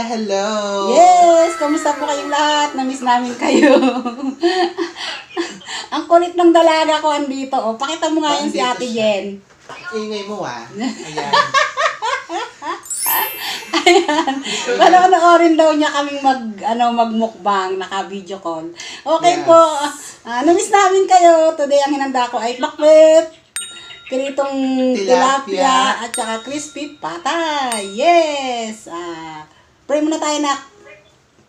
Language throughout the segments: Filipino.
hello! Yes! Kamusta po kayong lahat? Namiss namin kayo. Ang kulit ng dalaga ko andito. O, pakita mo nga yun si Ate Jen. Ingay mo Ayan. Ayan. Panoorin daw niya kaming mag-mukbang, naka-video call. Okay Yes. po. Namiss namin kayo. Today ang hinanda ko ay pakbet, piritong tilapia, at saka crispy patay. Yes! Pray muna tayo, nak.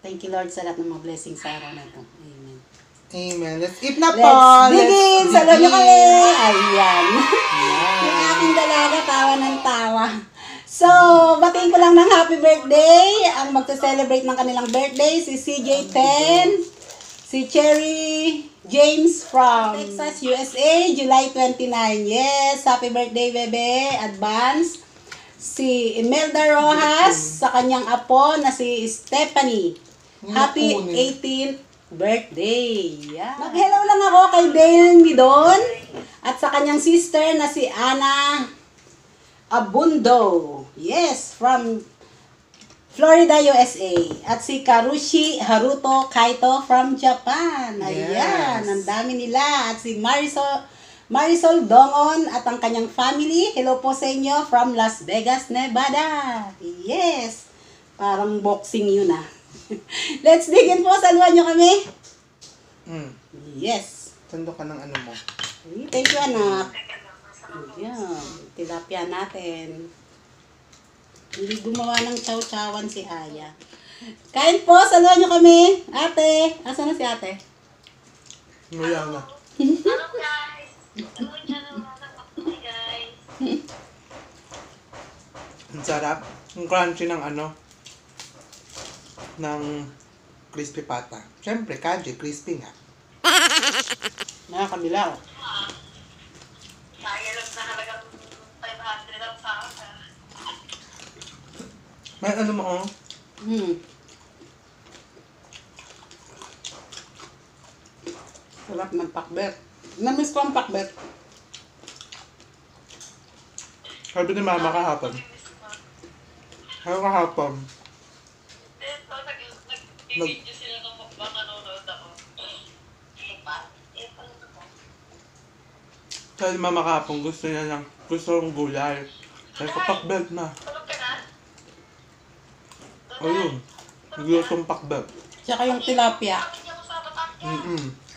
Thank you, Lord, sa lahat ng mga blessings sa araw na ito. Amen. Amen. Let's eat na po! Let's begin! Salo nyo kami! Ayan. Yes. Yung aking dalaga, tawa ng tawa. So, batiin ko lang ng happy birthday. Ang magsa-celebrate ng kanilang birthday, si CJ10, si Cherry James from Texas, USA, July 29. Yes, happy birthday, bebe. Advance. Si Imelda Rojas, sa kanyang apo na si Stephanie. Happy 18th birthday. Yeah. Mag-hello lang ako kay Dale Midon at sa kanyang sister na si Ana Abundo. Yes, from Florida, USA. At si Karushi Haruto Kaito from Japan. Ayan, Yes. ang dami nila. At si Marisol Dongon at ang kanyang family. Hello po sa inyo from Las Vegas, Nevada. Yes, parang boxing yun Let's begin po. Saluhan nyo kami. Yes. Tando ka ng ano mo. Thank you, anak. Ayan, tilapia natin. Hindi gumawa ng chow-chowan si Aya. Kain po, saluhan nyo kami. Ate, asan na si ate? Wala na. Hello guys! Hello guys! Ang sarap. Ang crunchy ng ng crispy pata. Siyempre, kanji, crispy nga. Nakakabila. Kaya lang na halagang 500 ang sa akin. May ano mo Sarap ng pakbet. Namiss ko ang pakbet. Sabi ni mama kahapon. Kahapon. Ito, nag-video sila ng mukbang, nanonood ako. Sabi ni mama kahapon, gusto ng gulay. Sabi ko, pakbet na. Tulog ka na? Ayun. Gustong pakbet. Tsaka yung tilapia. Hindi ako sa Batangas.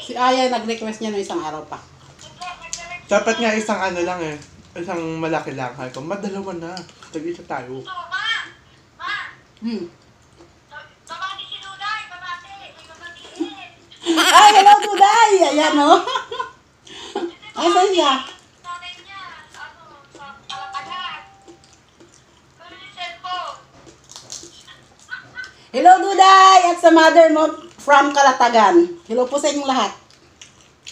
Si Aya nag-request niya no isang araw pa. Dapat nga isang lang isang malaki lang. Sabi ko, madalawa na. Tag-isa tayo. Ito, ma! Ma! Babati si Luday! Babati! May babatiin! Ay, hello, Duday! Ayan, no? Asan siya? Nanay niya, sa Kalakagan. Pero yung cellphone. Hello, Duday! At sa mother mo from Kalatagan. Hello po sa inyong lahat.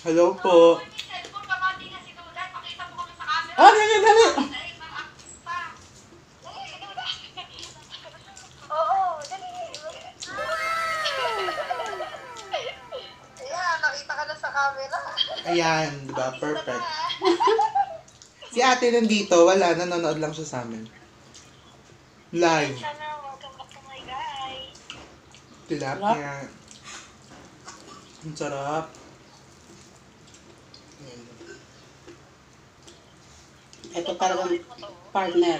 Hello po. Yung cellphone, babati na si Luday. Pakita mo kami sa camera. Oh, dali, dali. Oo, dali. Ayan, nakita ka na sa camera. Ayan, di ba? Perfect. Si ate nandito, wala. Nanonood lang siya sa amin. Live. Sana, welcome back to my guys. Tilapia. Ang sarap. Ayan. Ito talagang partner.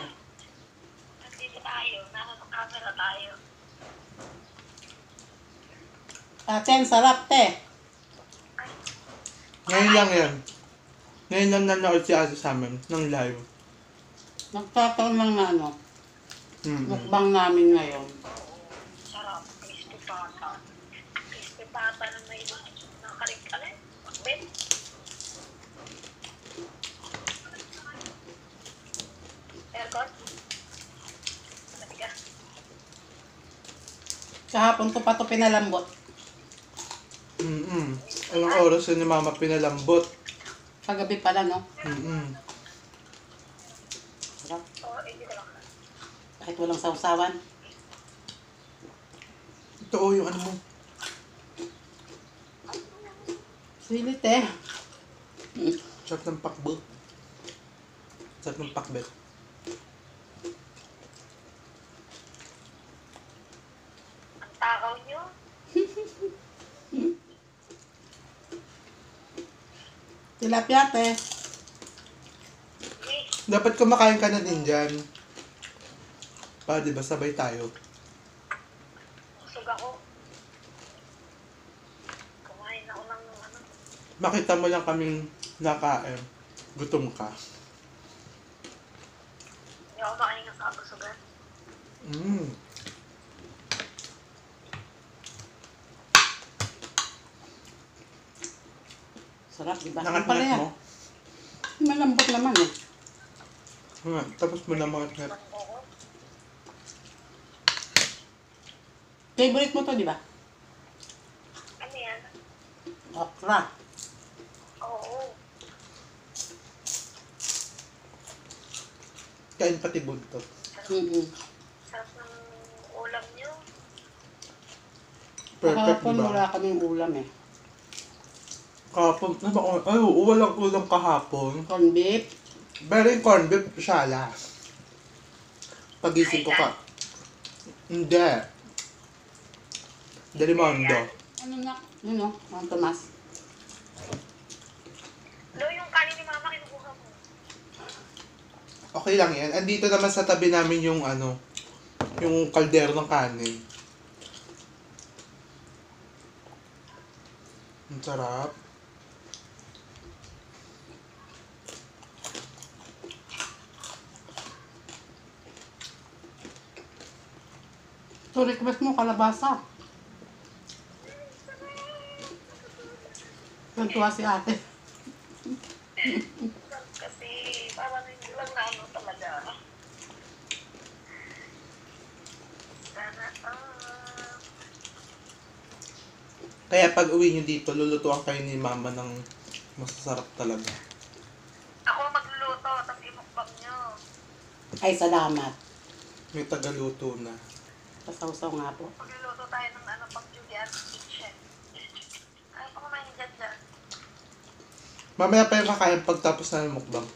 Nandito tayo, nasa camera tayo. Ate, ang sarap, te. Ngayon lang yan. Ngayon lang nanood si ate sa amin ng live. Nagkataon lang na mukbang namin ngayon. Sarap, crispy pata. Crispy pata na may nakakalig, Pakbet. Aircon? Matigas. Kahapon ko pa ito pinalambot. Anong oras yun ni mama pinalambot? Kagabi pala, no? Sarap. Oo, hindi ko lang. Kahit walang sausawan. Ito yung ano mo. Silit, eh. Sarap ng pakbet. Sarap ng pakbet. Tilapia, te. Dapat kumakain ka na din dyan. Para diba sabay tayo. Busog ako. Kumain ako ng ano. Makita mo lang kaming nakain. Gutom ka. Hindi ako makain ng kabusugan. Mm. Sarap, di ba? Ang Nangat-ngat palaya. mo. Malambot naman eh. Tapos mo na mangat-ngat. Oo. Favorite mo to, di ba? Ano yan? Okra. Oo. Kain pati buntot. Sarap ng ulam nyo. Perfect, Kahapon diba? wala kaming ulam eh. Kahapon, ay, walang ulam kahapon. Corn beef. Pero yung corned beef, shala. Pagising ko ka. Hindi. Delimondo. Ano na? Yun o, Mang Tomas. Lo, yung kanin ni mama kinukuha mo. Okay lang yan. Andito naman sa tabi namin yung ano, yung kaldero ng kanin. Ang sarap. So, request mo kalabasa. Tuntua si ate. Kasi parang hindi lang na ano talaga. Sana, Kaya pag uwi nyo dito, lulutuan kayo ni mama ng masasarap talaga. ako magluluto, tapos imukbang nyo. Ay, salamat. May tagaluto na. Pasawsaw nga po. Magluluto tayo ng ano, pang Julian's Kitchen. Ayaw pa kumain dyan dyan. Mamaya pa yung kakain pagtapos na ng mukbang.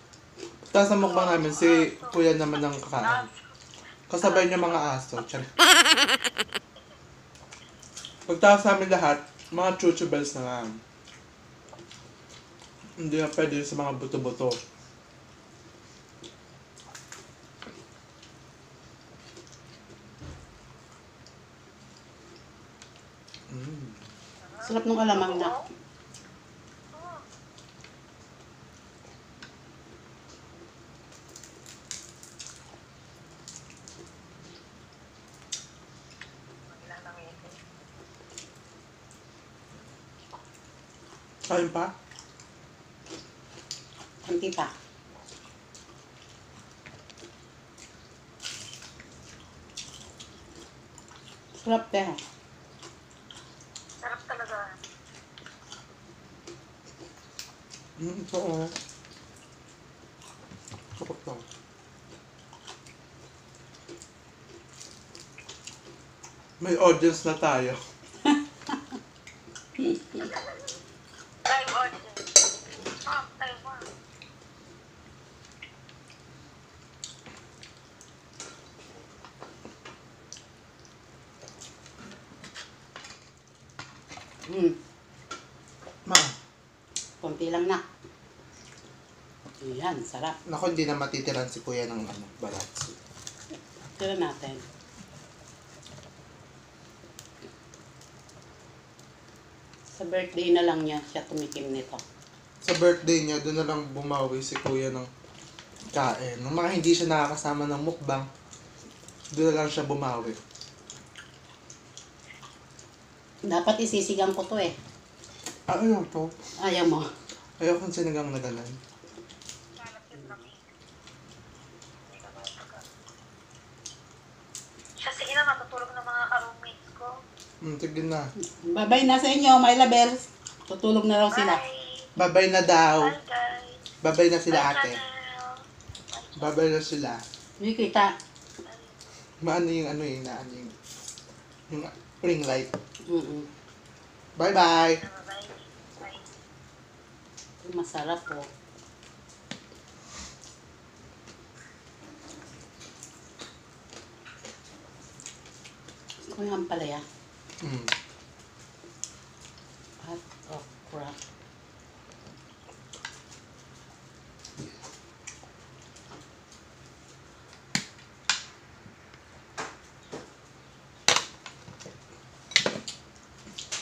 Tapos sa mukbang namin, si kuya naman ang kakain. Kasabay niya mga aso. Tiyan. Pagtapos namin lahat, mga chuchubels na nga. Hindi na pwede sa mga buto-buto. Sarap nung alamang na. Kain pa? Kunti pa. Sarap te. Sarap talaga. Ito o. Kapag lang. May audience na tayo. Live audience. Tayo mo. Ma, Kunti lang na. Ayan, sarap. naku, hindi na matitiran si kuya ng ano, barat. Tira natin. Sa birthday na lang niya siya tumikim nito. Sa birthday niya, doon na lang bumawi si kuya ng kain. Nung mga hindi siya nakakasama ng mukbang, doon na lang siya bumawi. Dapat isisigang ko to eh. Ayaw to. Ayaw mo. Ayaw kong sinigang na ganan. Siya sige na matutulog ng mga ka-roommates ko. Sige na. Bye-bye na sa inyo, my labels. Tutulog na raw sila. Bye. Babay na daw. Bye guys. Babay na sila Bye ate. channel. Babay na sila. Hindi kita. Maano yung ano yung naano yung ring light. Mm-mm. Bye-bye. Bye. Bye. Masarap po. Gusto ko yung ampalaya. At okra.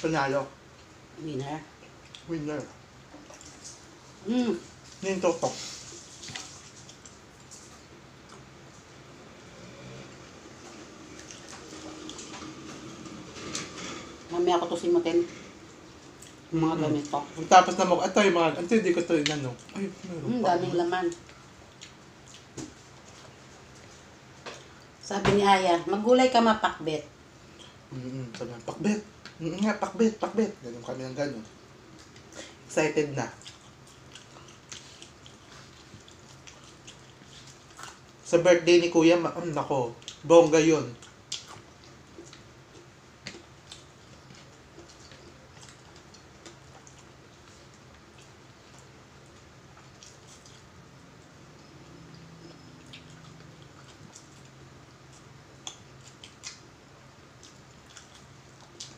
Panalo. Winner. Winner. Mm. Yung totok. Mamaya ko to simutin. Yung mga gamit ko. Tapos na mo, ito yung mga, ito hindi ko ito inano. Ay, meron pa. Daming laman. Sabi ni Aya, maggulay ka mapakbet. Sabi ng pakbet. Nga, pakbet, pakbet. Ganun kami ng ganun. Excited na. Sa birthday ni Kuya, nako, bongga yun.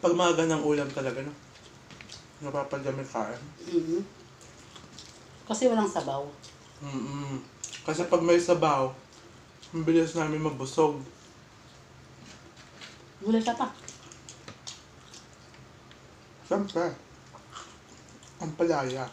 Pag mga ganang ulam talaga, no? Napapadaming kain. Kasi walang sabaw. Kasi pag may sabaw, ang bilis namin mabusog. Gulay ka pa. Siyempre, ang palaya.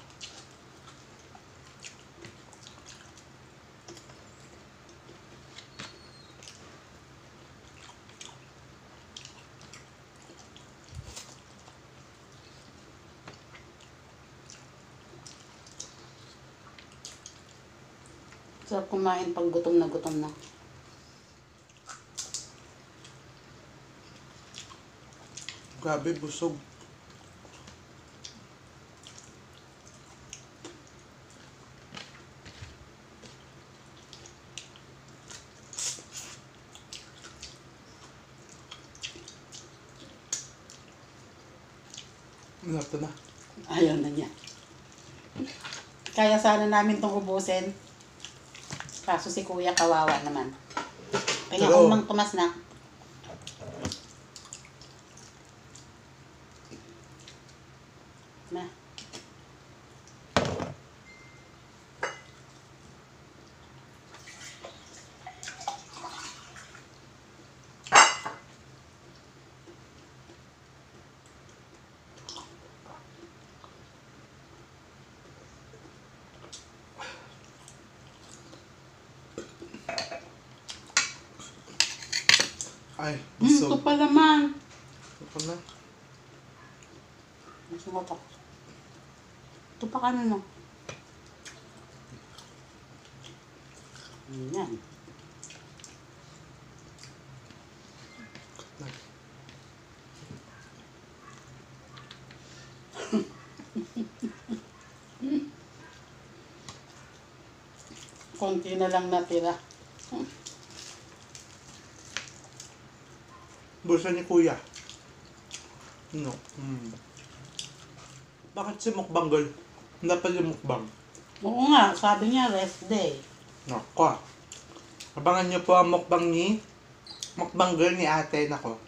Sarap kumain pag gutom na gutom na. Grabe, busog. Ito na. Ayaw na niya. Kaya sana namin itong ubusin. Kaso si Kuya kawawa naman. Kaya Pero, umang tumas na. Na. ay, Ito busog. pa naman. Ito na. Gusto mo pa. Ito pa ka na, no? Ayan. Konti na lang natira. Bulsa ni Kuya. No. Bakit si Mukbang girl? Dapat yung Mukbang. Oo nga, sabi niya rest day. Nako. Abangan niyo po ang Mukbang girl ni ate. Nako.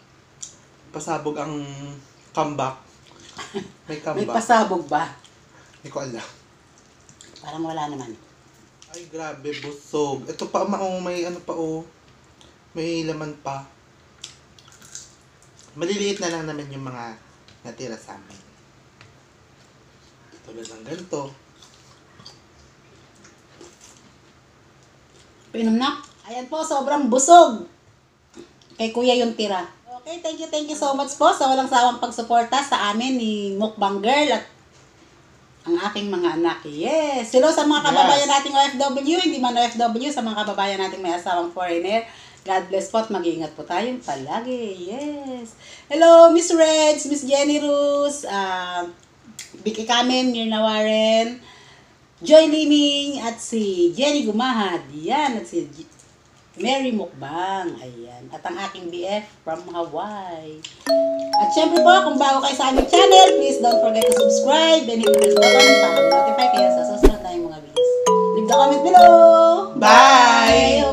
Pasabog ang comeback. May May comeback. pasabog ba? Hindi ko alam. Parang wala naman. Ay, grabe, busog. Ito pa, may ano pa, may laman pa. Maliliit na lang naman yung mga natira sa amin. Tulad ng ganito. Pinom na. Ayan po, sobrang busog. Kay Kuya yung tira. Okay, thank you so much po sa walang sawang pagsuporta sa amin ni Mukbang Girl at ang aking mga anak. Yes! Hello sa mga kababayan nating OFW, hindi man OFW, sa mga kababayan nating may asawang foreigner. God bless po at mag-iingat po tayong palagi. Yes! Hello, Miss Reds, Miss Jenny Rus, Vicky Kamen, Mirna Warren, Joy Liming, at si Jenny Gumahad. Yan, at si Mary Mukbang. Ayan. At ang aking BF from Hawaii. At syempre po, kung bago kayo sa aming channel, please don't forget to subscribe and hit the bell button para ma-notify kayo sa susunod na yung mga videos. Leave the comment below. Bye!